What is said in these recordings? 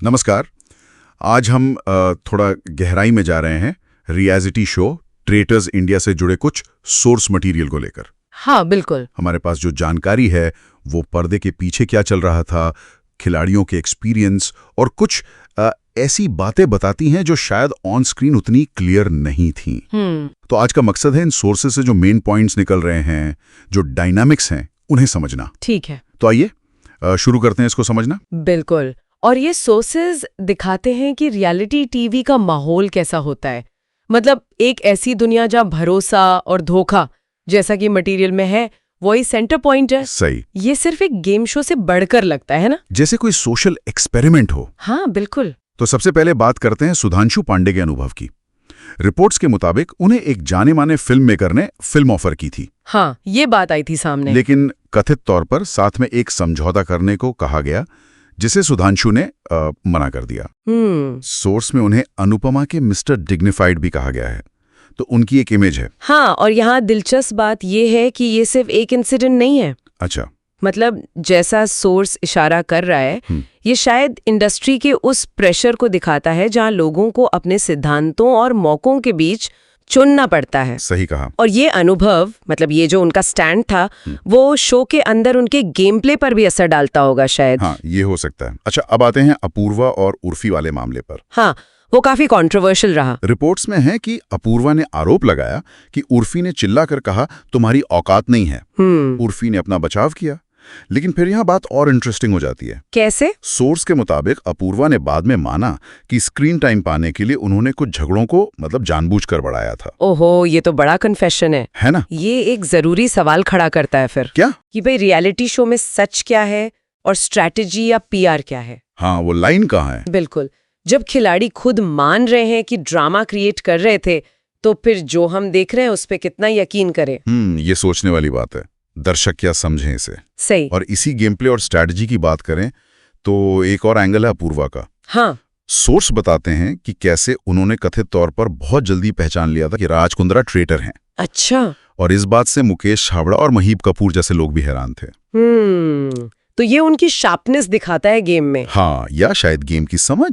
नमस्कार। आज हम थोड़ा गहराई में जा रहे हैं रियलिटी शो ट्रेटर्स इंडिया से जुड़े कुछ सोर्स मटेरियल को लेकर। हाँ बिल्कुल। हमारे पास जो जानकारी है वो पर्दे के पीछे क्या चल रहा था, खिलाड़ियों के एक्सपीरियंस और कुछ ऐसी बातें बताती हैं जो शायद ऑन स्क्रीन उतनी क्लियर नहीं थीं। तो आज का मकसद है इन सोर्सेस से जो मेन पॉइंट्स निकल रहे हैं, जो डायनामिक्स हैं, उन्हें समझना। ठीक है, तो आइए शुरू करते हैं इसको समझना। बिल्कुल। और ये सोर्सेज दिखाते हैं कि रियलिटी टीवी का माहौल कैसा होता है। मतलब एक ऐसी दुनिया जहाँ भरोसा और धोखा जैसा कि मटेरियल में है वही सेंटर पॉइंट है। सही। ये सिर्फ एक गेम शो से बढ़कर लगता है ना, जैसे कोई सोशल एक्सपेरिमेंट हो। हाँ बिल्कुल। तो सबसे पहले बात करते हैं सुधांशु पांडे के अनुभव की। रिपोर्ट्स के मुताबिक उन्हें एक जाने माने फिल्म मेकर ने फिल्म ऑफर की थी। हाँ, ये बात आई थी सामने। लेकिन कथित तौर पर साथ में एक समझौता करने को कहा गया, जिसे सुधांशु ने मना कर दिया। सोर्स में उन्हें अनुपमा के मिस्टर डिग्निफाइड भी कहा गया है, तो उनकी एक इमेज है। हाँ, और यहाँ दिलचस्प बात ये है कि ये सिर्फ एक इंसिडेंट नहीं है। अच्छा। मतलब जैसा सोर्स इशारा कर रहा है, ये शायद इंडस्ट्री के उस प्रेशर को दिखाता है जहां लोगों को अपने सिद्धांतों और मौकों के बीच चुनना पड़ता है। सही कहा। और ये अनुभव, मतलब ये जो उनका स्टैंड था, वो शो के अंदर उनके गेम प्ले पर भी असर डालता होगा शायद। हाँ, ये हो सकता है। अच्छा, अब आते हैं अपूर्वा और उर्फी वाले मामले पर। हाँ, वो काफी कंट्रोवर्शियल रहा। रिपोर्ट्स में है कि अपूर्वा ने आरोप लगाया कि उर्फी ने चिल्लाकर कहा तुम्हारी औकात नहीं है। उर्फी ने अपना बचाव किया, लेकिन फिर यहाँ बात और इंटरेस्टिंग हो जाती है। कैसे? सोर्स के मुताबिक अपूर्वा ने बाद में माना कि स्क्रीन टाइम पाने के लिए उन्होंने कुछ झगड़ों को जानबूझकर बढ़ाया था। ओहो, ये तो बड़ा कन्फेशन है ना? ये एक जरूरी सवाल खड़ा करता है फिर। क्या? कि भाई रियलिटी शो में सच क्या है और स्ट्रैटेजी या पीआर क्या है? हाँ, वो लाइन कहाँ है? बिल्कुल। जब खिलाड़ी खुद मान रहे हैं कि ड्रामा क्रिएट कर रहे थे, तो फिर जो हम देख रहे हैं उस पर कितना यकीन करें? ये सोचने वाली बात है। दर्शक क्या समझें इसे। सही। और इसी गेम प्ले और स्ट्रैटेजी की बात करें तो एक और एंगल है अपूर्वा का। हाँ। सोर्स बताते हैं कि कैसे उन्होंने कथित तौर पर बहुत जल्दी पहचान लिया था कि राज कुंद्रा ट्रेटर हैं। अच्छा। और इस बात से मुकेश छाबड़ा और महीप कपूर जैसे लोग भी हैरान थे। तो ये उनकी शार्पनेस दिखाता है गेम में। हाँ, या शायद गेम की समझ।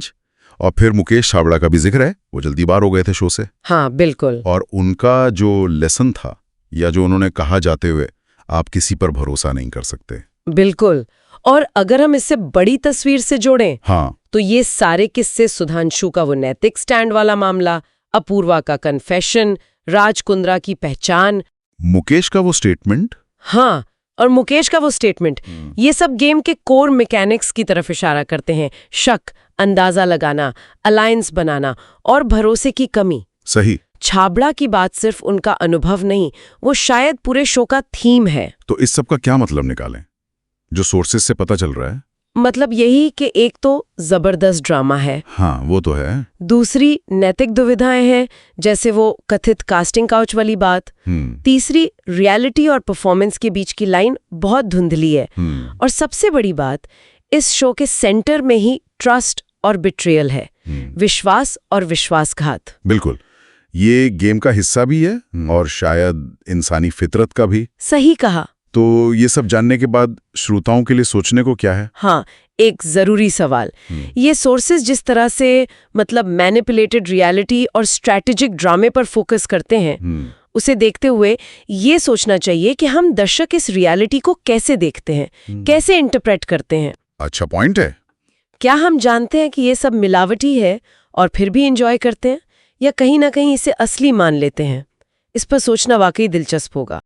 और फिर मुकेश छाबड़ा का भी जिक्र है, वो जल्दी बाहर हो गए थे शो से। हाँ बिल्कुल। और उनका जो लेसन था, या जो उन्होंने कहा जाते हुए आप किसी पर भरोसा नहीं कर सकते। बिल्कुल। और अगर हम इससे बड़ी तस्वीर से जोड़ें, हाँ, तो ये सारे किस्से, सुधांशु का वो नैतिक स्टैंड वाला मामला, अपूर्वा का कन्फेशन, राज कुंद्रा की पहचान, मुकेश का वो स्टेटमेंट, हाँ, और मुकेश का वो स्टेटमेंट, ये सब गेम के कोर मैकेनिक्स की तरफ इशारा करते हैं। शक, अंदाजा लगाना, अलायंस बनाना और भरोसे की कमी। सही। छाबड़ा की बात सिर्फ उनका अनुभव नहीं, वो शायद पूरे शो का थीम है। तो इस सब का क्या मतलब निकालें, जो सोर्सेस से पता चल रहा है? मतलब यही कि एक तो जबरदस्त ड्रामा है। हाँ, वो तो है। दूसरी नैतिक दुविधाएं हैं, जैसे वो कथित कास्टिंग काउच वाली बात। तीसरी, रियलिटी और परफॉर्मेंस के बीच की लाइन बहुत धुंधली है। और सबसे बड़ी बात, इस शो के सेंटर में ही ट्रस्ट और बिट्रियल है, विश्वास और विश्वासघात। बिल्कुल, ये गेम का हिस्सा भी है और शायद इंसानी फितरत का भी। सही कहा। तो ये सब जानने के बाद श्रोताओं के लिए सोचने को क्या है? हाँ, एक जरूरी सवाल। ये सोर्सेज जिस तरह से मैनिपुलेटेड रियलिटी और स्ट्रैटेजिक ड्रामे पर फोकस करते हैं, उसे देखते हुए ये सोचना चाहिए कि हम दर्शक इस रियलिटी को कैसे देखते हैं, कैसे इंटरप्रेट करते हैं। अच्छा पॉइंट है। क्या हम जानते हैं कि ये सब मिलावटी है और फिर भी एंजॉय करते हैं, या कहीं ना कहीं इसे असली मान लेते हैं? इस पर सोचना वाकई दिलचस्प होगा।